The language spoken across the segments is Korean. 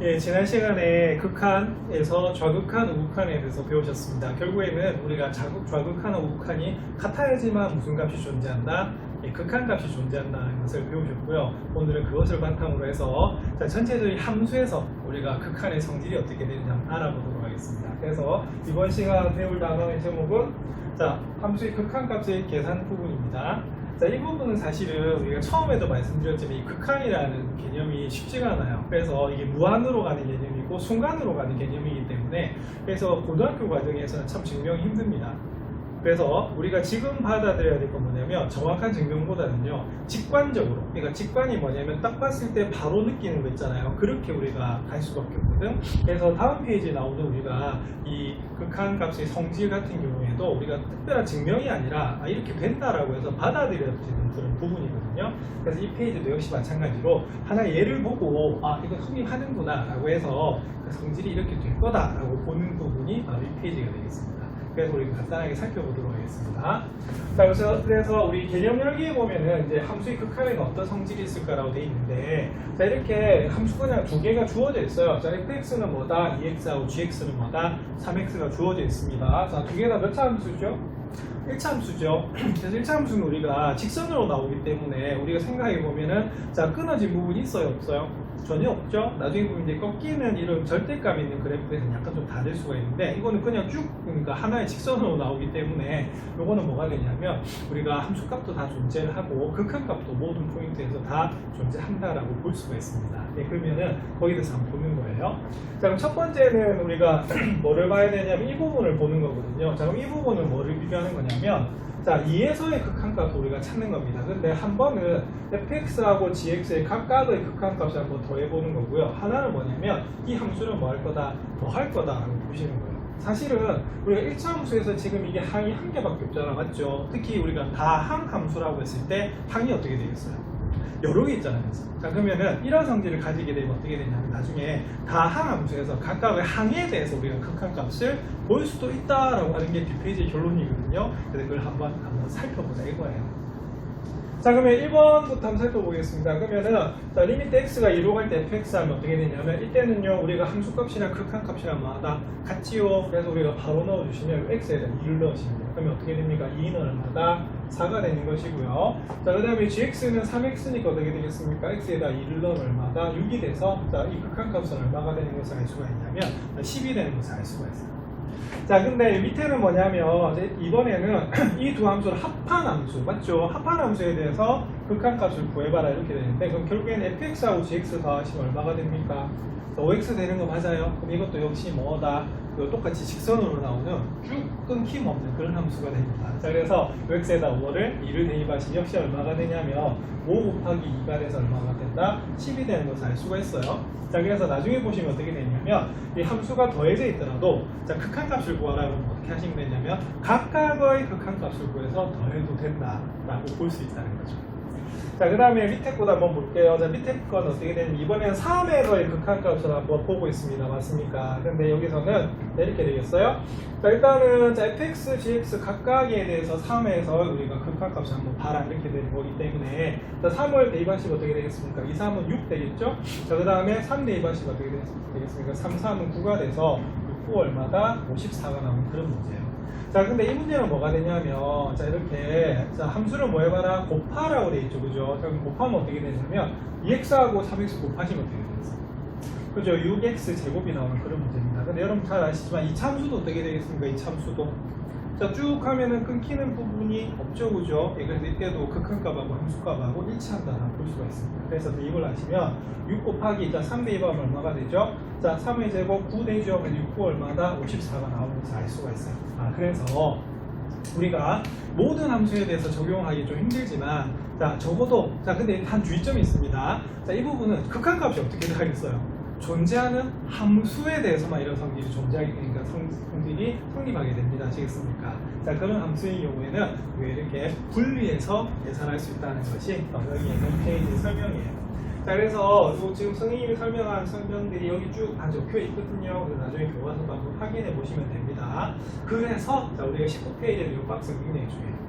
예, 지난 시간에 극한에서 좌극한, 우극한에 대해서 배우셨습니다. 결국에는 우리가 좌극한, 우극한이 같아야지만 무슨 값이 존재한다? 예, 극한 값이 존재한다는 것을 배우셨고요. 오늘은 그것을 바탕으로 해서 전체적인 함수에서 우리가 극한의 성질이 어떻게 되는지 한번 알아보도록 하겠습니다. 그래서 이번 시간 배울 단어의 제목은 함수의 극한 값의 계산 부분입니다. 이 부분은 사실은 우리가 처음에도 말씀드렸지만 이 극한이라는 개념이 쉽지가 않아요. 그래서 이게 무한으로 가는 개념이고 순간으로 가는 개념이기 때문에 그래서 고등학교 과정에서는 참 증명이 힘듭니다. 그래서 우리가 지금 받아들여야 될 건 뭐냐면 정확한 증명보다는요 직관적으로, 그러니까 직관이 뭐냐면 딱 봤을 때 바로 느끼는 거 있잖아요. 그렇게 우리가 갈 수밖에 없거든. 그래서 다음 페이지에 나오는 우리가 이 극한 값의 성질 같은 경우에도 우리가 특별한 증명이 아니라 이렇게 된다라고 해서 받아들여지는 그런 부분이거든요. 그래서 이 페이지도 역시 마찬가지로 하나의 예를 보고 이거 흔히 하는구나 라고 해서 그 성질이 이렇게 될 거다 라고 보는 부분이 바로 이 페이지가 되겠습니다. 그래서 우리 간단하게 살펴보도록 하겠습니다. 그래서 우리 개념 열기에 보면은 이제 함수의 극한에는 어떤 성질이 있을까라고 되어 있는데, 이렇게 함수가 그냥 두 개가 주어져 있어요. fx는 뭐다, 2x하고 gx는 뭐다, 3x가 주어져 있습니다. 두 개가 몇 차 함수죠? 1차 함수죠. 그래서 1차 함수는 우리가 직선으로 나오기 때문에 우리가 생각해 보면은 끊어진 부분이 있어요, 없어요? 전혀 없죠. 나중에 보면 이제 꺾이는 이런 절대감 있는 그래프에서는 약간 좀 다를 수가 있는데, 이거는 그냥 쭉 그러니까 하나의 직선으로 나오기 때문에 이거는 뭐가 되냐면 우리가 함수값도 다 존재를 하고 극한값도 모든 포인트에서 다 존재한다라고 볼 수가 있습니다. 네, 그러면은 거기에 대해서 한번 보는 거예요. 그럼 첫 번째는 우리가 뭐를 봐야 되냐면 이 부분을 보는 거거든요. 그럼 이 부분은 뭐를 비교하는 거냐면 2에서의 극한값을 우리가 찾는 겁니다. 근데 한 번은 fx하고 gx의 각각의 극한값을 한번 더해보는 거고요. 하나는 뭐냐면 이 함수는 뭐 할 거다? 더 할 거다라고 보시는 거예요. 사실은 우리가 1차 함수에서 지금 이게 항이 한 개밖에 없잖아, 맞죠? 특히 우리가 다항 함수라고 했을 때 항이 어떻게 되겠어요? 여러 개 있잖아요. 그러면은 이런 성질을 가지게 되면 어떻게 되냐면 나중에 다항 함수에서 각각의 항에 대해서 우리가 극한값을 볼 수도 있다라고 하는 게 뒷페이지의 결론이거든요. 그래서 그걸 한번 살펴보자 이거예요. 그러면 1번부터 한번 살펴보겠습니다. 그러면은 리미트 x가 2로 갈 때 fx 하면 어떻게 되냐면 이때는요 우리가 함수값이랑 극한값이랑 뭐하다 같지요. 그래서 우리가 바로 넣어주시면 x에다 2를 넣으시면 돼요. 그러면 어떻게 됩니까? 2는 얼마다? 4가 되는 것이고요. 그 다음에 gx는 3x니까 어떻게 되겠습니까? x에다 2를 넣으면 얼마다? 6이 돼서 이 극한값은 얼마가 되는 것을 알 수가 있냐면 10이 되는 것을 알 수가 있어요. 근데 밑에는 뭐냐면 이번에는 이 두 함수를 합한 함수, 맞죠? 합한 함수에 대해서 극한값을 구해봐라 이렇게 되는데, 그럼 결국에는 fx하고 gx 더하시면 얼마가 됩니까? 5x 되는 거 맞아요? 그럼 이것도 역시 뭐다? 똑같이 직선으로 나오는 쭉 끊김없는 그런 함수가 됩니다. 그래서 x에다 5를 2를 대입하시면 역시 얼마가 되냐면 5 곱하기 2가 돼서 얼마가 된다? 10이 되는 것을 알 수가 있어요. 그래서 나중에 보시면 어떻게 되냐면 이 함수가 더해져 있더라도 극한값을 구하라 그러면 어떻게 하시면 되냐면 각각의 극한값을 구해서 더해도 된다라고 볼 수 있다는 거죠. 그 다음에 밑에 것도 한번 볼게요. 밑에 건 어떻게 되냐면 이번에는 3에서의 극한값을 한번 보고 있습니다. 맞습니까? 근데 여기서는 이렇게 되겠어요. 일단은 fx, gx 각각에 대해서 3에서 우리가 극한값을 한번 봐라 이렇게 되는 거기 때문에 3을 대입하시면 어떻게 되겠습니까? 2, 3은 6 되겠죠? 그 다음에 3 대입하시면 어떻게 되겠습니까? 3, 3은 9가 돼서 6, 9 얼마다? 54가 나오는 그런 문제예요. 근데 이 문제는 뭐가 되냐면, 이렇게, 함수를 뭐 해봐라? 곱하라고 돼 있죠, 그죠? 그럼 곱하면 어떻게 되냐면, 2x하고 3x 곱하시면 어떻게 되겠어요? 그죠? 6x 제곱이 나오는 그런 문제입니다. 근데 여러분 잘 아시지만, 이 참수도 어떻게 되겠습니까? 이 참수도. 쭉 하면은 끊기는 부분이 없죠, 그죠? 그래서 이때도 극한값하고 함수값하고 일치한다라고 볼 수가 있습니다. 그래서 이걸 아시면 6 곱하기 3 대입하면 얼마가 되죠? 3의 제곱 9 되죠? 6, 9 얼마다? 54가 나오는 것을 알 수가 있어요. 그래서 우리가 모든 함수에 대해서 적용하기 좀 힘들지만 적어도 근데 한 주의점이 있습니다. 이 부분은 극한값이 어떻게 되겠어요? 존재하는 함수에 대해서만 이런 성질이 존재하게 되니까 성질이 성립하게 됩니다. 아시겠습니까? 그런 함수의 경우에는 이렇게 분리해서 계산할 수 있다는 것이 여기 있는 페이지 설명이에요. 그래서 지금 선생님이 설명한 설명들이 여기 쭉 다 적혀 있거든요. 그래서 나중에 교과서도 한번 확인해 보시면 됩니다. 그래서 우리가 19페이지에 이 박스는 굉장히 중요해요.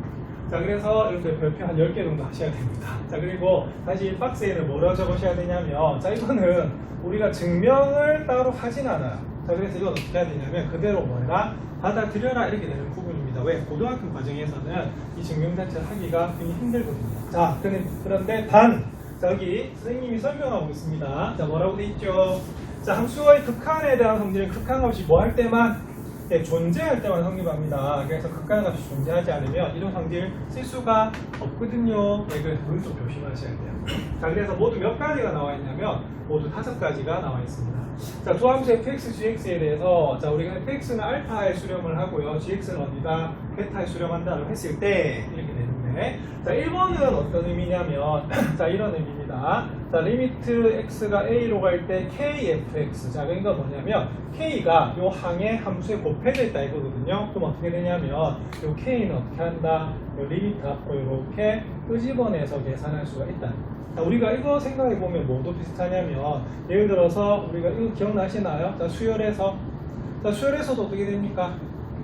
자, 그래서 이렇게 별표 한 10개 정도 하셔야 됩니다. 자, 그리고 다시 박스에는 뭐라고 적으셔야 되냐면, 자, 이거는 우리가 증명을 따로 하진 않아요. 자, 그래서 이건 어떻게 해야 되냐면, 그대로 뭐라 받아들여라 이렇게 되는 부분입니다. 왜? 고등학교 과정에서는 이 증명 자체를 하기가 굉장히 힘들거든요. 자, 그런데 단, 자, 여기 선생님이 설명하고 있습니다. 자, 뭐라고 돼 있죠? 자, 함수의 극한에 대한 성질은 극한값이 뭐 할 때만? 네, 존재할 때만 성립합니다. 그래서 극한값이 존재하지 않으면 이런 성질 쓸 수가 없거든요. 네, 그래서 그걸 좀 조심하셔야 돼요. 자, 그래서 모두 몇 가지가 나와 있냐면 모두 5가지가 나와 있습니다. 자, 두 함수 fx, gx에 대해서 자, 우리가 fx는 알파에 수렴을 하고요. gx는 어디다? 베타에 수렴한다고 했을 때 이렇게 되는데, 자, 1번은 어떤 의미냐면 자, 이런 의미입니다. 자, 리미트 x가 a로 갈 때 kfx. 자, 그러니까 뭐냐면 k가 요 항의 함수에 곱해져 있다 이거거든요. 그럼 어떻게 되냐면 요 k는 어떻게 한다? 요 리미트 앞으로 이렇게 끄집어내서 계산할 수가 있다. 자, 우리가 이거 생각해 보면 뭐도 비슷하냐면, 예를 들어서 우리가 이거 기억나시나요? 자, 수열에서도 어떻게 됩니까?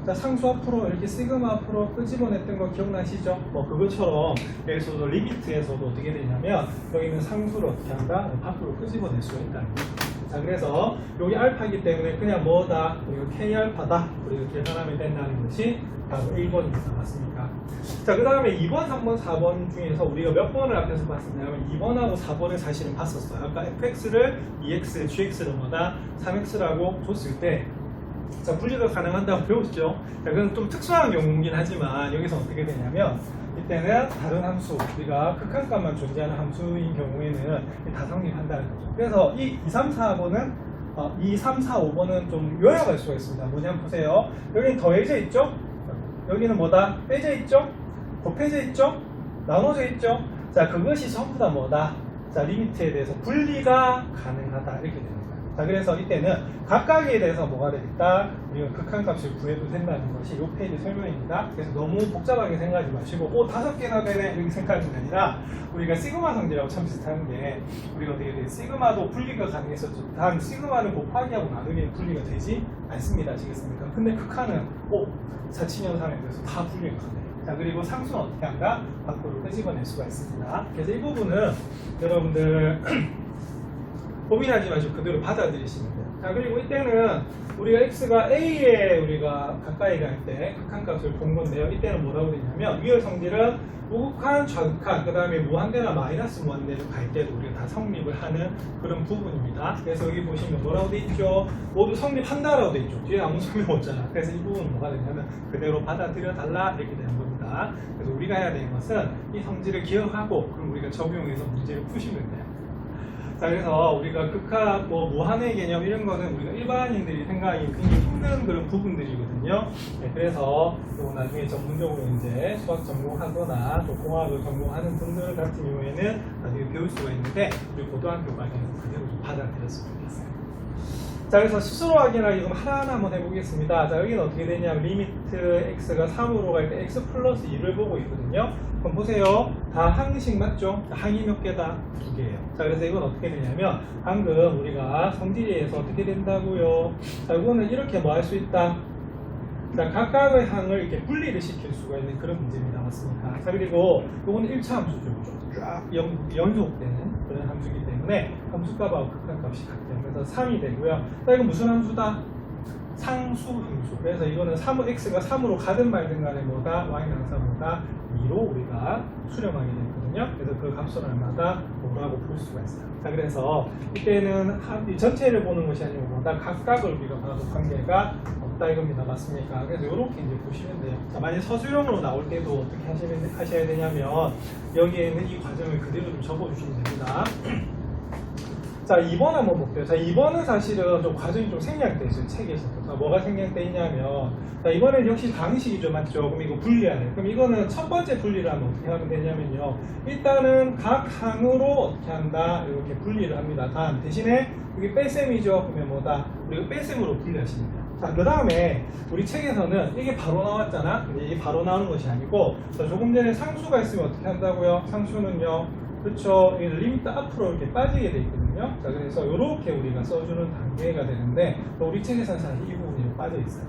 자, 상수 앞으로 이렇게 시그마 앞으로 끄집어냈던 거 기억나시죠? 뭐 그것처럼 여기서도 리미트에서도 어떻게 되냐면 여기 있는 상수를 어떻게 한다? 밖으로 끄집어낼 수가 있다. 자, 그래서 여기 알파이기 때문에 그냥 뭐다? 그리고 k 알파다. 그리고 계산하면 된다는 것이 바로 1번입니다. 맞습니까? 자, 그 다음에 2번, 3번, 4번 중에서 우리가 몇 번을 앞에서 봤었냐면 2번하고 4번을 사실은 봤었어요. 아까 fx를 2x, gx를 뭐다? 3x라고 줬을 때, 자, 분리가 가능한다고 배웠죠? 자, 그건 좀 특수한 경우이긴 하지만 여기서 어떻게 되냐면 이때는 다른 함수, 우리가 극한값만 존재하는 함수인 경우에는 다 성립한다는 거죠. 그래서 이 2, 3, 4번은 2, 3, 4, 5번은 좀 요약할 수가 있습니다. 뭐냐면 보세요. 여기는 더해져 있죠? 여기는 뭐다? 빼져 있죠? 곱해져 있죠? 나눠져 있죠? 자, 그것이 전부 다 뭐다? 자, 리미트에 대해서 분리가 가능하다 이렇게 되는 거예요. 자, 그래서 이때는 각각에 대해서 뭐가 되겠다? 우리가 극한값을 구해도 된다는 것이 이 페이지 설명입니다. 그래서 너무 복잡하게 생각하지 마시고 5개나 되네 이렇게 생각하는 게 아니라 우리가 시그마 성질하고 참 비슷한 게 우리가 어떻게 돼요? 시그마도 분리가 가능했었죠. 단 시그마는 곱하기하고 나누기는 분리가 되지 않습니다. 아시겠습니까? 근데 극한은 사칙연산에 대해서 다 분리가 가능해요. 자, 그리고 상수는 어떻게 한다? 밖으로 끄집어낼 수가 있습니다. 그래서 이 부분은 여러분들 고민하지 마시고 그대로 받아들이시면 돼요. 자, 그리고 이때는 우리가 x가 a에 우리가 가까이 갈 때 극한값을 본 건데요. 이때는 뭐라고 되냐면 위의 성질은 우극한, 좌극한, 그 다음에 무한대나 마이너스 무한대로 갈 때도 우리가 다 성립을 하는 그런 부분입니다. 그래서 여기 보시면 뭐라고 돼 있죠? 모두 성립한다라고 돼 있죠. 뒤에 아무 소용 없잖아. 그래서 이 부분은 뭐가 되냐면 그대로 받아들여 달라 이렇게 되는 겁니다. 그래서 우리가 해야 되는 것은 이 성질을 기억하고 그럼 우리가 적용해서 문제를 푸시면 돼요. 자, 그래서 우리가 극한, 무한의 개념 이런 거는 우리가 일반인들이 생각하기 굉장히 힘든 그런 부분들이거든요. 네, 그래서 또 나중에 전문적으로 이제 수학 전공하거나 또 공학을 전공하는 분들 같은 경우에는 나중에 배울 수가 있는데 우리 고등학교 과정에서 그대로 좀 받아들였으면 좋겠어요. 자, 그래서 스스로 확인하기 그럼 하나하나 한번 해보겠습니다. 자, 여기는 어떻게 되냐면 리미트 x가 3으로 갈 때 x 플러스 2를 보고 있거든요. 그럼 보세요. 다 항식 맞죠? 항이 몇 개다? 2개예요. 자, 그래서 이건 어떻게 되냐면 방금 우리가 성질에서 어떻게 된다고요? 자, 이거는 이렇게 뭐 할 수 있다? 자, 각각의 항을 이렇게 분리를 시킬 수가 있는 그런 문제입니다. 맞습니까? 자, 그리고 이거는 1차 함수죠. 쫙 연속되는 그런 함수이기 때문에 함수값하고 극한값이 같아요. 그래서 3이 되고요. 자, 이건 무슨 함수다? 상수 함수. 그래서 이거는 x가 3으로 가든 말든 간에 뭐다? y는 항상 뭐다? 2로 우리가 수렴하게 되거든요. 그래서 그 값은 얼마다? 뭐라고 볼 수가 있어요. 자, 그래서 이때는 이 전체를 보는 것이 아니고 뭐다? 각각을 우리가 봐도 관계가 없다 이겁니다. 맞습니까? 그래서 이렇게 이제 보시면 돼요. 자, 만약 서술형으로 나올 때도 어떻게 하셔야 되냐면 여기에 있는 이 과정을 그대로 좀 적어주시면 됩니다. 자, 2번 한번 볼게요. 자, 2번은 사실은 좀 과정이 좀 생략돼 있어요. 책에서. 자, 뭐가 생략돼 있냐면, 자, 이번엔 역시 방식이죠. 맞죠? 그럼 이거 분리하네. 그럼 이거는 첫 번째 분리를 하면 어떻게 하면 되냐면요. 일단은 각 항으로 어떻게 한다? 이렇게 분리를 합니다. 단, 대신에 이게 뺄셈이죠. 그러면 뭐다? 우리가 뺄셈으로 분리하시면 돼요. 자, 그 다음에 우리 책에서는 이게 바로 나왔잖아. 근데 이게 바로 나오는 것이 아니고, 자, 조금 전에 상수가 있으면 어떻게 한다고요? 상수는요. 그렇죠. 리미트 앞으로 이렇게 빠지게 돼 있거든요. 자, 그래서 이렇게 우리가 써주는 단계가 되는데 우리 책에서는 사실 이 부분이 빠져 있어요.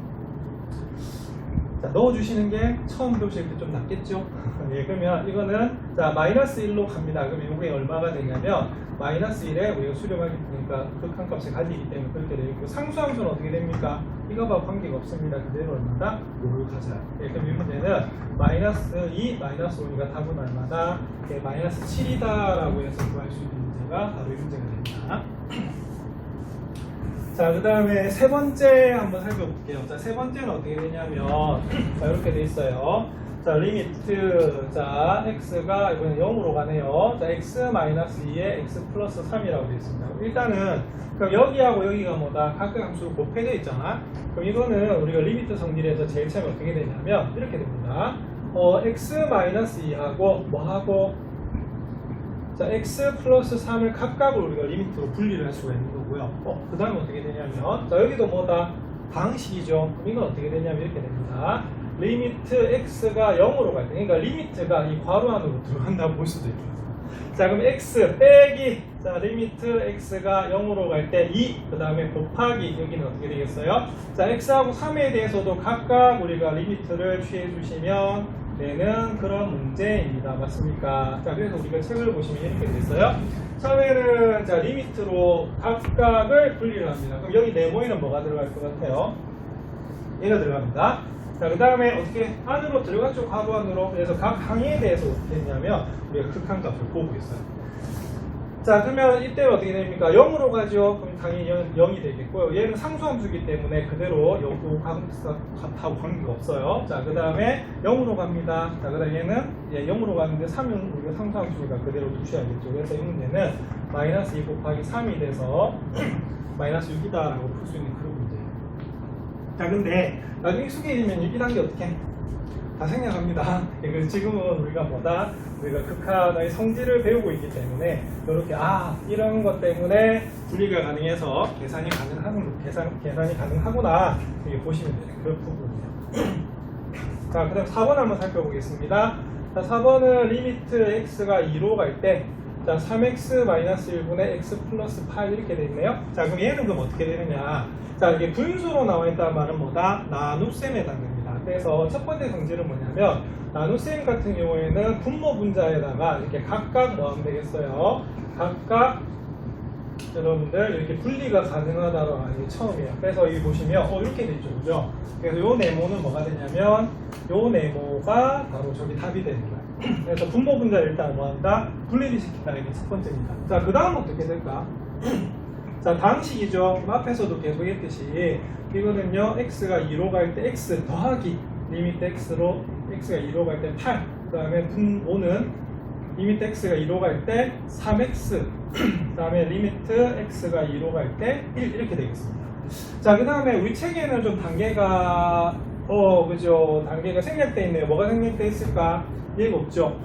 자, 넣어주시는 게 처음 배우실 때 좀 낫겠죠? 예, 그러면 이거는 자 마이너스 1로 갑니다. 그러면 이게 얼마가 되냐면 마이너스 1에 우리가 수렴하기 때문에 극한값을 가지기 때문에 그렇게 되어 있고 상수함수는 어떻게 됩니까? 이거와 관계가 없습니다. 그대로 얼마다? 5를 가져요. 예, 그럼 이 문제는 마이너스 2, 마이너스 5니까 답은 얼마다? 예, 마이너스 7이다라고 해서 구할 수 있는 문제가 바로 이 문제가 됩니다. 자, 그 다음에 세 번째 한번 살펴볼게요. 자, 세 번째는 어떻게 되냐면, 자, 이렇게 돼 있어요. 자, 리미트, 자, x가 이번엔 0으로 가네요. 자, x-2에 x 플러스 3이라고 되어 있습니다. 일단은, 그럼 여기하고 여기가 뭐다? 각각 함수로 곱해져 있잖아? 그럼 이거는 우리가 리미트 성질에서 제일 처음에 어떻게 되냐면, 이렇게 됩니다. x-2하고 뭐하고 자, x 플러스 3을 각각으로 우리가 리미트로 분리를 할 수가 있는 거고요. 그 다음에 어떻게 되냐면, 자, 여기도 뭐다? 방식이죠. 그럼 이건 어떻게 되냐면 이렇게 됩니다. 리미트 x가 0으로 갈 때, 그러니까 리미트가 이 괄호 안으로 들어간다고 볼 수도 있고요. 자, 그럼 x 빼기, 자, 리미트 x가 0으로 갈 때 2, 그 다음에 곱하기, 여기는 어떻게 되겠어요? 자, x하고 3에 대해서도 각각 우리가 리미트를 취해 주시면 되는 그런 문제입니다. 맞습니까? 자, 그래서 우리가 책을 보시면 이렇게 됐어요. 처음에는 자, 리미트로 각각을 분리를 합니다. 그럼 여기 네모에는 뭐가 들어갈 것 같아요? 얘가 들어갑니다. 자, 그 다음에 어떻게 안으로 들어갔죠? 괄호 안으로. 그래서 각 항에 대해서 어떻게 했냐면 우리가 극한값을 보고 있어요. 자, 그러면 이때는 어떻게 됩니까? 0으로 가죠. 그럼 당연히 0이 되겠고요. 얘는 상수함수이기 때문에 그대로 0도 값하고 관계가 없어요. 자, 그 다음에 0으로 갑니다. 자, 그 다음에 얘는 0으로 가는데 3은 우리가 상수함수니까 그대로 두셔야겠죠. 그래서 이 문제는 마이너스 2 곱하기 3이 돼서 마이너스 6이다라고 풀 수 있는 그런 문제예요. 자, 근데 나중에 익숙해지면 6이란 게 어떻게? 다 생략합니다. 그래서 지금은 우리가 뭐다? 우리가 극한의 성질을 배우고 있기 때문에 이렇게 이런 것 때문에 분리가 가능해서 계산이 가능하구나 이렇게 보시면 되는 그런 부분이에요. 자, 그다음 4번 한번 살펴보겠습니다. 자, 4번은 리미트 x가 2로 갈 때 자, 3x-1분의 x 플러스 8 이렇게 돼 있네요. 자, 그럼 얘는 그럼 어떻게 되느냐? 자, 이게 분수로 나와 있다는 말은 뭐다? 나눗셈에 해당됩니다. 그래서 첫 번째 성질은 뭐냐면 나눗셈 같은 경우에는 분모 분자에다가 이렇게 각각 뭐 하면 되겠어요? 각각 여러분들 이렇게 분리가 가능하다라는 게 처음이에요. 그래서 여기 보시면 이렇게 돼 있죠, 그죠? 그래서 요 네모는 뭐가 되냐면 요 네모가 바로 저기 답이 되는 거예요. 그래서 분모 분자를 일단 뭐 한다? 분리를 시킨다는 게 첫 번째입니다. 자, 그 다음 어떻게 될까? 자, 다음식이죠. 앞에서도 계속 했듯이 이거는요, x가 2로 갈 때 x 더하기 리미트 x가 2로 갈 때 8, 그 다음에 분 5는 리미트 x가 2로 갈 때 3x, 그 다음에 리미트 x가 2로 갈 때 1 이렇게 되겠습니다. 자, 그 다음에 우리 책에는 좀 단계가 그죠? 단계가 생략되어 있네요. 뭐가 생략되어 있을까? 얘가 없죠.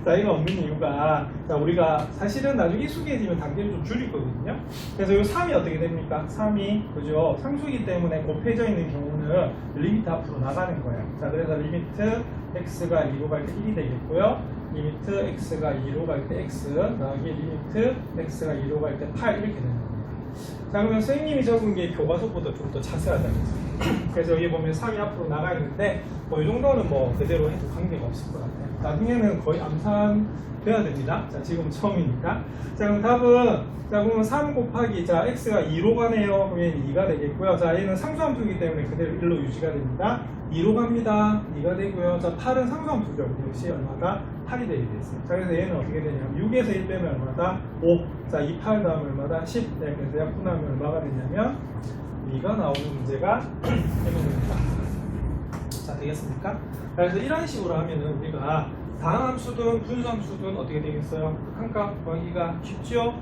자, 얘가 없는 이유가 자, 우리가 사실은 나중에 익숙해지면 단계를 좀 줄일 거거든요. 그래서 이 3이 어떻게 됩니까? 3이 그죠? 상수이기 때문에 곱해져 있는 경우는 리미트 앞으로 나가는 거예요. 자, 그래서 리미트 x가 2로 갈 때 1이 되겠고요. 리미트 x가 2로 갈 때 x 나가기 리미트 x가 2로 갈 때 8 이렇게 되는 겁니다. 자, 그러면 선생님이 적은 게 교과서보다 좀 더 자세하다는 거죠. 그래서 여기 보면 3이 앞으로 나가 있는데 이 정도는 뭐 그대로 해도 관계가 없을 것 같아요. 나중에는 거의 암산돼야 됩니다. 자, 지금 처음이니까. 자, 그럼 답은 자, 그러면 3 곱하기 자, x가 2로 가네요. 그러면 2가 되겠고요. 자, 얘는 상수함수이기 때문에 그대로 1로 유지가 됩니다. 2로 갑니다. 2가 되고요. 자, 8은 상수함수죠. 역시 얼마다? 8이 되게 됐어요. 자, 그래서 얘는 어떻게 되냐면 6에서 1 빼면 얼마다? 5. 자, 2, 8 다음에 얼마다? 10. 네, 그래서 약분하면 얼마가 되냐면 2가 나오는 문제가 해보입니다. 자, 되겠습니까? 그래서 이런 식으로 하면은 우리가 다항함수든 분수함수든 어떻게 되겠어요? 극한값 구하기가 쉽죠?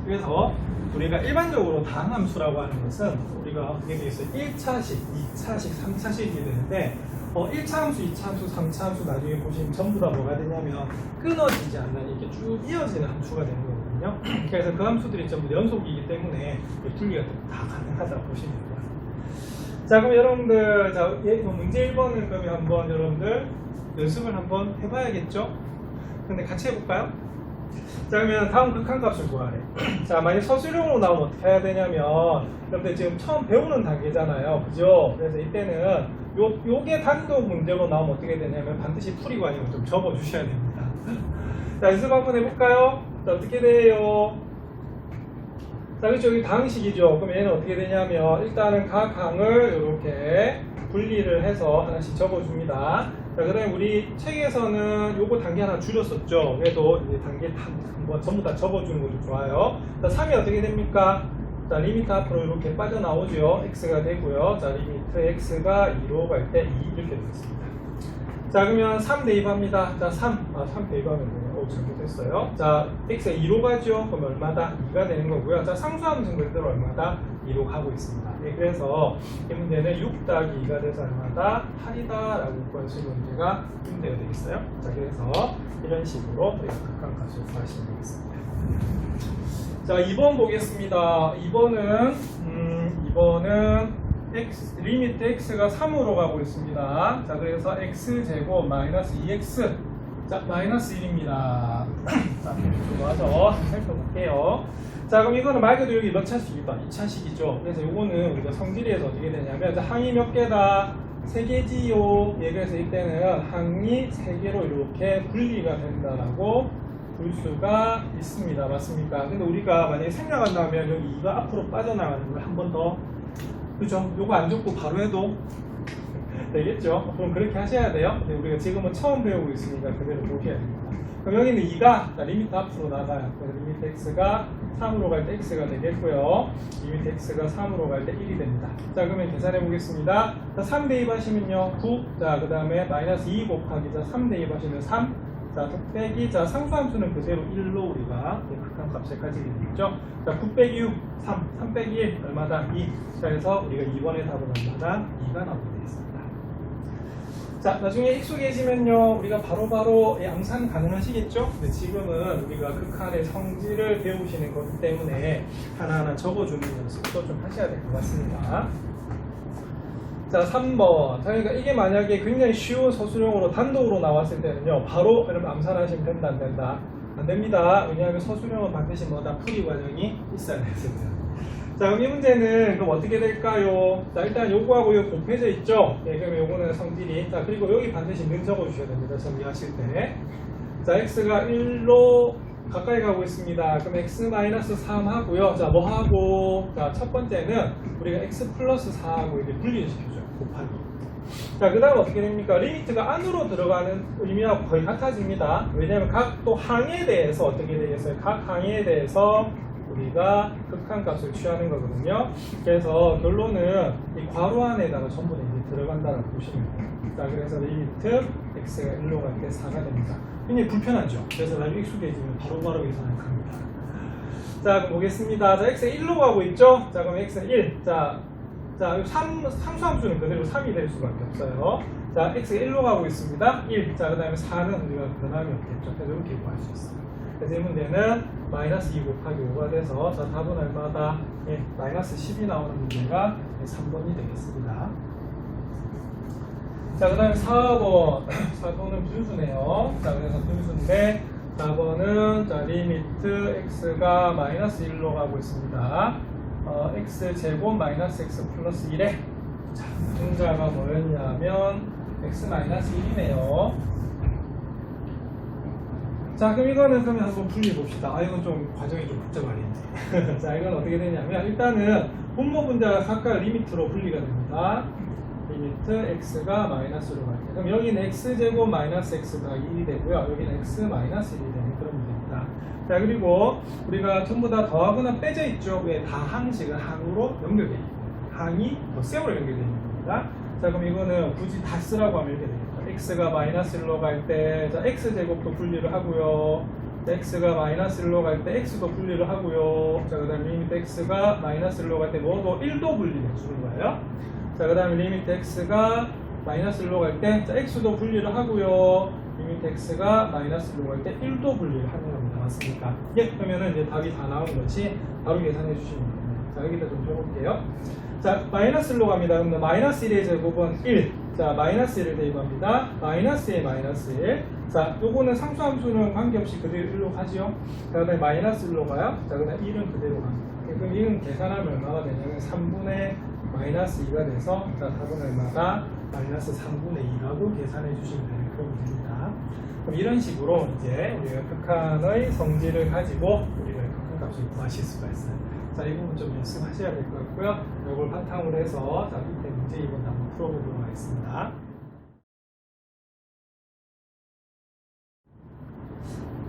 그래서 우리가 일반적으로 다항함수라고 하는 것은 우리가 어떻게 되겠어요? 1차식, 2차식, 3차식이 되는데 1차 함수, 2차 함수, 3차 함수 나중에 보시면 전부 다 뭐가 되냐면 끊어지지 않는 이렇게 쭉 이어지는 함수가 되는 거거든요. 그래서 그 함수들이 전부 연속이기 때문에 분리가 다 가능하다고 보시면 돼요. 자, 그럼 여러분들 자, 문제 1번을 그러면 한번 여러분들 연습을 한번 해봐야겠죠? 근데 같이 해볼까요? 자, 그러면 다음 극한값을 구하래. 자, 만약 서술형으로 나오면 어떻게 해야 되냐면 여러분들 지금 처음 배우는 단계잖아요, 그죠? 그래서 이때는 요게 단독 문제로 나오면 어떻게 되냐면 반드시 풀이고 아니면 좀 접어주셔야 됩니다. 자, 연습 한번 해볼까요? 자, 어떻게 돼요? 자, 그렇죠. 여기 다항식이죠. 그럼 얘는 어떻게 되냐면 일단은 각 항을 이렇게 분리를 해서 하나씩 적어줍니다. 자, 그 다음에 우리 책에서는 요거 단계 하나 줄였었죠. 그래도 이제 단계 한번 전부 다 접어주는 것도 좋아요. 자, 3이 어떻게 됩니까? 자, 리미트 앞으로 이렇게 빠져나오죠. x가 되고요. 자, 리미트 x가 2로 갈 때 2 이렇게 되겠습니다. 자, 그러면 3 대입합니다. 자, 3 대입하면 되네요. 잘못됐어요. 자, x가 2로 가죠. 그럼 얼마다? 2가 되는 거고요. 자, 상수함 증거대로 얼마다? 2로 가고 있습니다. 예, 그래서 이 문제는 6 더하기 2가 돼서 얼마다? 8이다 라고 구하실 문제가 문제가 되겠어요. 자, 그래서 이런 식으로 우리가 극한값을 구하시면 되겠습니다. 자, 2번 보겠습니다. 2번은 리미트 x가 3으로 가고 있습니다. 자, 그래서 x제곱 마이너스 2x. 자, 마이너스 1입니다. 자, 좋아서 살펴볼게요. 자, 그럼 이거는 말 그대로 여기 몇 차식이다? 2차식이죠. 그래서 이거는 우리가 성질에서 어떻게 되냐면, 자, 항이 몇 개다? 3개지요. 예, 그래서 이때는 항이 3개로 이렇게 분리가 된다라고 볼 수가 있습니다. 맞습니까? 근데 우리가 만약에 생략한다면 여기 2가 앞으로 빠져나가는 걸 한 번 더, 그죠? 요거 안 적고 바로 해도 되겠죠? 그럼 그렇게 하셔야 돼요. 근데 우리가 지금은 처음 배우고 있으니까 그대로 보셔야 됩니다. 그럼 여기는 2가 리미트 앞으로 나가요. 그래서 리미트 x가 3으로 갈 때 x가 되겠고요. 리미트 x가 3으로 갈 때 1이 됩니다. 자, 그러면 계산해 보겠습니다. 자, 3 대입하시면요 9. 자, 그 다음에 마이너스 2 곱하기 자 3 대입하시면 3. 자, 빼기 자 상수함수는 그대로 1로 우리가 극한값을 가지게 되겠죠. 자, 9 빼기 6 3 빼기 1 얼마다? 2. 자, 그래서 우리가 2번의 답은 얼마다? 2가 나오게 되겠습니다. 자, 나중에 익숙해지면요 우리가 바로바로 암산 가능하시겠죠? 근데 지금은 우리가 극한의 성질을 배우시는 거기 때문에 하나하나 적어주는 연습도 좀 하셔야 될 것 같습니다. 자, 3번. 그러니까 이게 만약에 굉장히 쉬운 서술형으로 단독으로 나왔을 때는요 바로 여러분 암산하시면 된다 안 된다? 안 됩니다. 왜냐하면 서술형은 반드시 뭐다 풀이 과정이 있어야 되거든요. 자, 그럼 이 문제는 그럼 어떻게 될까요? 자, 일단 요거하고 요거 곱해져 있죠? 네, 그러면 요거는 성질이. 자, 그리고 여기 반드시 는 적어 주셔야 됩니다. 정리하실 때. 자, x가 1로 가까이 가고 있습니다. 그럼 x-3 하고요. 자, 뭐 하고? 자, 첫 번째는 우리가 x 플러스 4하고 이제 분리를 시켜줘요. 곱하기. 자, 그 다음 어떻게 됩니까? 리미트가 안으로 들어가는 의미하고 거의 같아집니다. 왜냐하면 각 또 항에 대해서 어떻게 되겠어요? 각 항에 대해서 우리가 극한값을 취하는 거거든요. 그래서 결론은 이 괄호 안에다가 전부 다 이제 들어간다고 보시면 돼요. 자, 그래서 리미트 x가 1로 갈 때 4가 됩니다. 굉장히 불편하죠. 그래서 나중에 익숙해지면 바로바로 계산을 합니다. 자, 그럼 보겠습니다. 자, x가 1로 가고 있죠? 자, 그럼 x는 1. 자, 상수함수는 그대로 3이 될 수밖에 없어요. 자, x가 1로 가고 있습니다. 1. 자, 그 다음에 4는 우리가 변함이 없겠죠. 그래서 이렇게 구할 수 있어요. 그래서 이 문제는 마이너스 2 곱하기 5가 돼서 자, 답은 얼마다? 예, 마이너스 10이 나오는 문제가 3번이 되겠습니다. 자, 그 다음에 4번. 4번은 분수네요. 자, 그래서 분수인데 4번은 자, 리미트 x가 마이너스 1로 가고 있습니다. x제곱 마이너스 x 플러스 1에 자, 분자가 뭐였냐면 x 마이너스 1이네요. 자, 그럼 이거는 그러면 한번 분리해봅시다. 아, 이건 좀 과정이 좀 복잡하겠네. 자, 이건 어떻게 되냐면 일단은 분모 분자가 각각 리미트로 분리가 됩니다. 리미트 x가 마이너스로 갈 때. 그럼 여기는 x제곱 마이너스 x 더하기 1이 되고요. 여기는 x 마이너스 1이 되는 그런 문제입니다. 자, 그리고 우리가 전부 다 더하거나 빼져 있죠. 왜? 다 항식은 항으로 연결되어 있고 항이 덧셈으로 연결되어 있는 겁니다. 자, 그럼 이거는 굳이 다 쓰라고 하면 이렇게 되겠죠. x가 마이너스 1로 갈 때, 자, x제곱도 분리를 하고요. x가 마이너스 1로 갈 때 x도 분리를 하고요. 자, 그 다음에 리미트 x가 마이너스 1로 갈 때 뭐도 1도 분리를 해주는 거예요. 자, 그 다음에 리미트 x가 마이너스 1로 갈 때, 자, x도 분리를 하고요. 리미트 x가 마이너스 1로 갈 때 1도 분리를 하는 겁니다. 맞습니까? 예, 그러면은 이제 답이 다 나오는 것이 바로 계산해 주시면 됩니다. 자, 여기다 좀 적을게요. 자, 마이너스 1로 갑니다. 그럼 마이너스 1의 제곱은 1. 자, 마이너스 1을 대입합니다. 마이너스에 마이너스 1. 자, 요거는 상수함수는 관계없이 그대로 1로 가지요. 자, 그 다음에 마이너스 1로 가요. 자, 그 다음에 1은 그대로 갑니다. 그럼 1은 계산하면 얼마가 되냐면 3분의 마이너스 2가 돼서 자, 답은 얼마다? 마이너스 3분의 2라고 계산해 주시면 되는 그런 문제입니다. 그럼 이런 식으로 이제 우리가 극한의 성질을 가지고 우리가 극한값을 구하실 수가 있어요. 자, 이 부분 좀 연습하셔야 될 것 같고요. 이걸 바탕으로 해서 자, 밑에 문제 2번 한번 풀어보도록 하겠습니다.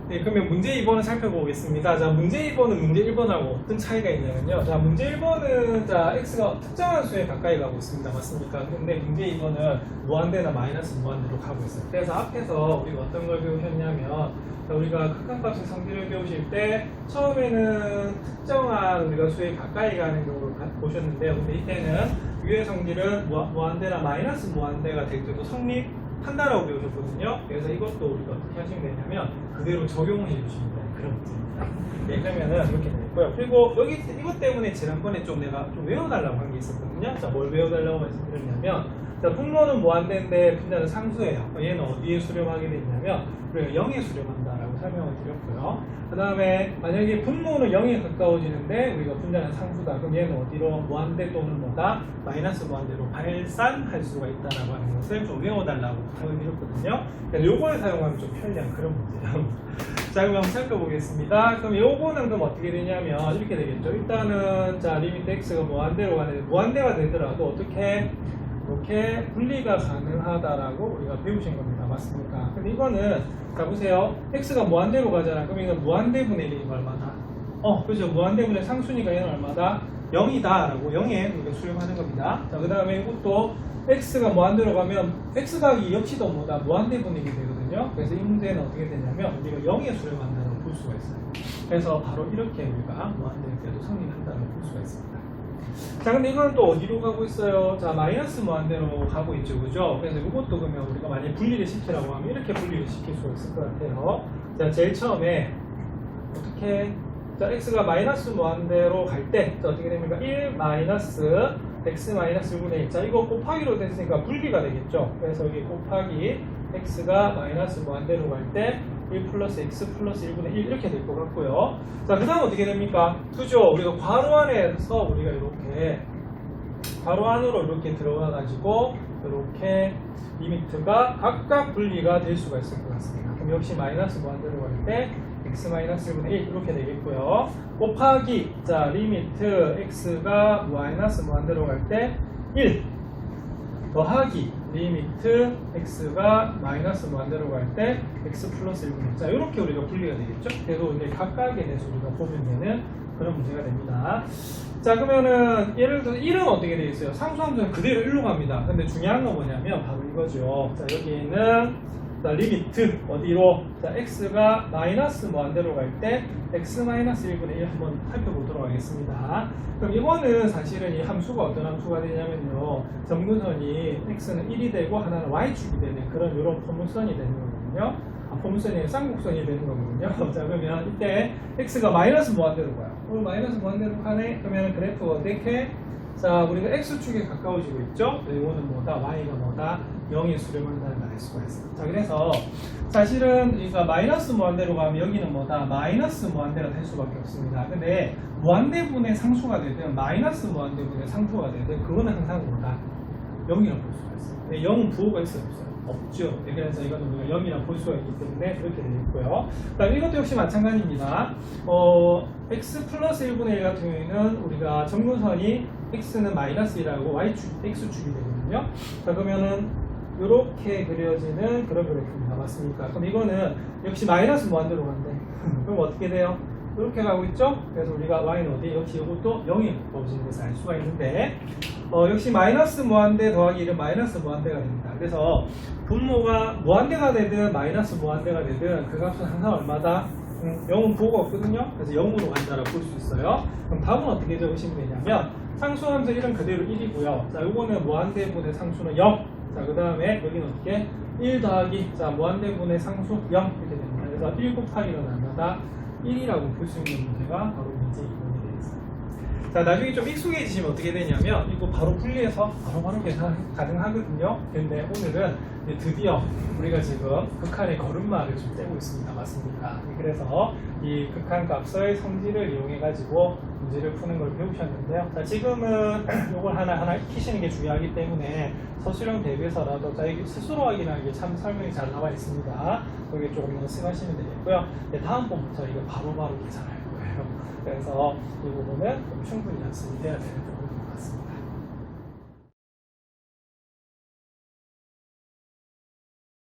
네, 그러면 문제 2번을 살펴보겠습니다. 자, 문제 2번은 문제 1번하고 어떤 차이가 있냐면요. 자, 문제 1번은 자, x가 특정한 수에 가까이 가고 있습니다. 맞습니까? 근데 문제 2번은 무한대나 마이너스 무한대로 가고 있어요. 그래서 앞에서 우리가 어떤 걸 배우셨냐면, 자, 우리가 극한값의 성질을 배우실 때 처음에는 특정한 우리가 수에 가까이 가는 경우를 보셨는데요. 근데 이때는 위의 성질은 무한대나 마이너스 무한대가 될 때도 성립한다라고 배우셨거든요. 그래서 이것도 우리가 어떻게 하시면 되냐면 그대로 적용해 주시면 되는 그런 문제입니다. 네, 그러면은 이렇게 되고요. 그리고 여기 이것 때문에 지난번에 좀 내가 좀 외워달라고 한 게 있었거든요. 자, 뭘 외워달라고 말씀드렸냐면, 자, 분모는 무한대인데 분자는 상수예요. 얘는 어디에 수렴하게 되냐면 우리가 0에 수렴한다라고 설명을 드렸고요. 그 다음에 만약에 분모는 0에 가까워지는데 우리가 분자는 상수다. 그럼 얘는 어디로 무한대 또는 뭐다? 마이너스 무한대로 발산할 수가 있다라고 하는 것을 좀 외워달라고 부탁을 드렸거든요. 그래서 요걸 사용하면 좀 편리한 그런 문제예요. 자, 그럼 한번 살펴보겠습니다. 그럼 요거는 그럼 어떻게 되냐면 이렇게 되겠죠. 일단은 자, 리미트 x가 무한대로 가는데 무한대가 되더라도 어떻게 이렇게 분리가 가능하다라고 우리가 배우신 겁니다. 맞습니까? 근데 이거는 자, 보세요. x가 무한대로 가잖아. 그럼 이건 무한대분의 1이 얼마다? 그렇죠. 무한대분의 상수니까 얘는 얼마다? 0이다 라고 0에 우리가 수렴하는 겁니다. 자, 그 다음에 이것도 x가 무한대로 가면 x가기 역시도 뭐다? 무한대분의 1이 되거든요. 그래서 이 문제는 어떻게 되냐면 우리가 0에 수렴한다고 볼 수가 있어요. 그래서 바로 이렇게 우리가 무한대일 때도 성립한다고 볼 수가 있습니다. 자, 근데 이건 또 어디로 가고 있어요? 자, 마이너스 무한대로 가고 있죠, 그죠? 그래서 이것도 그러면 우리가 만약에 분리를 시키라고 하면 이렇게 분리를 시킬 수 있을 것 같아요. 자, 제일 처음에 어떻게? 자, x가 마이너스 무한대로 갈 때, 자, 어떻게 됩니까? 1 마이너스 x 마이너스 1분의 1. 자, 이거 곱하기로 됐으니까 분리가 되겠죠? 그래서 여기 곱하기 x가 마이너스 무한대로 갈 때 1 플러스 x 플러스 1분의 1 이렇게 될 것 같고요. 자, 그 다음 어떻게 됩니까? 그죠? 우리가 괄호 안에서 우리가 이렇게 괄호 안으로 이렇게 들어가 가지고 이렇게 리미트가 각각 분리가 될 수가 있을 것 같습니다. 그럼 역시 마이너스 무한대로 갈 때 x 마이너스 1분의 1 이렇게 되겠고요. 곱하기 자, 리미트 x가 마이너스 무한대로 갈 때 1 더하기 리미트 x가 마이너스 무한대로 갈 때 x 플러스 1분의 1. 자, 이렇게 우리가 분리가 되겠죠? 그래서 이제 각각에 대해서 우리가 보면 되는 그런 문제가 됩니다. 자, 그러면은 예를 들어서 1은 어떻게 되어 있어요? 상수함수는 그대로 1로 갑니다. 근데 중요한 건 뭐냐면 바로 이거죠. 자, 여기에는 자, 리미트 어디로? 자, x가 마이너스 무한대로 갈 때 x 마이너스 1분의 1 한번 살펴보도록 하겠습니다. 그럼 이거는 사실은 이 함수가 어떤 함수가 되냐면요, 점근선이 x는 1이 되고 하나는 y축이 되는 그런 이런 포물선이 되는 거거든요. 포물선이 아니라 쌍곡선이 되는 거거든요. 자, 그러면 이때 x가 마이너스 무한대로 가요. 오늘 마이너스 무한대로 가네? 그러면 그래프가 어떻게? 자, 우리가 x축에 가까워지고 있죠? 이거는 뭐다? y가 뭐다? 0에 수렴한다는 걸 알 수가 있어요. 자, 그래서 사실은 그러니까 마이너스 무한대로 가면 여기는 뭐다? 마이너스 무한대가 될 수밖에 없습니다. 근데 무한대분의 상수가 되든 마이너스 무한대분의 상수가 되든 그거는 항상 뭐다? 0이라고 볼 수가 있어요. 근데 0은 부호가 있어요? 없어요? 없죠. 그래서 이거는 우리가 0이라고 볼 수가 있기 때문에 그렇게 되어 있고요. 그다음 이것도 역시 마찬가지입니다. x 플러스 1분의 1 같은 경우에는 우리가 점근선이 x는 마이너스 1하고 y축, x축이 되거든요. 자, 그러면은 이렇게 그려지는 그런 그래프입니다. 맞습니까? 그럼 이거는 역시 마이너스 무한대로 간대. 그럼 어떻게 돼요? 이렇게 가고 있죠? 그래서 우리가 y는 어디? 역시 이것도 0이 가까워지는 것을 알 수가 있는데, 역시 마이너스 무한대 더하기 1은 마이너스 무한대가 됩니다. 그래서 분모가 무한대가 되든 마이너스 무한대가 되든 그 값은 항상 얼마다? 0은 부호가 없거든요. 그래서 0으로 간다라고 볼 수 있어요. 그럼 답은 어떻게 적으시면 되냐면 상수함수 1은 그대로 1이고요. 자, 요거는 무한대분의 상수는 0. 자, 그 다음에 여기는 어떻게? 1 더하기 자, 무한대분의 상수 0 이렇게 됩니다. 그래서 1 곱하기는 얼마다? 1이라고 볼 수 있는 문제가 바로 문제 2번이 되겠습니다. 자, 나중에 좀 익숙해지시면 어떻게 되냐면 이거 바로 분리해서 바로 계산 가능하거든요. 근데 오늘은 이제 드디어 우리가 지금 극한의 걸음마를 좀 떼고 있습니다. 맞습니까? 그래서 이 극한값의 성질을 이용해 가지고 문제를 푸는 걸 배우셨는데요. 자, 지금은 이걸 하나하나 익히시는 게 중요하기 때문에 서술형 대비해서라도 자기 스스로 확인하는 게 참 설명이 잘 나와 있습니다. 여기 조금 연습하시면 되겠고요. 네, 다음 번부터 이거 바로바로 계산할 거예요. 그래서 이 부분은 좀 충분히 연습이 돼야 되는 부분입니다.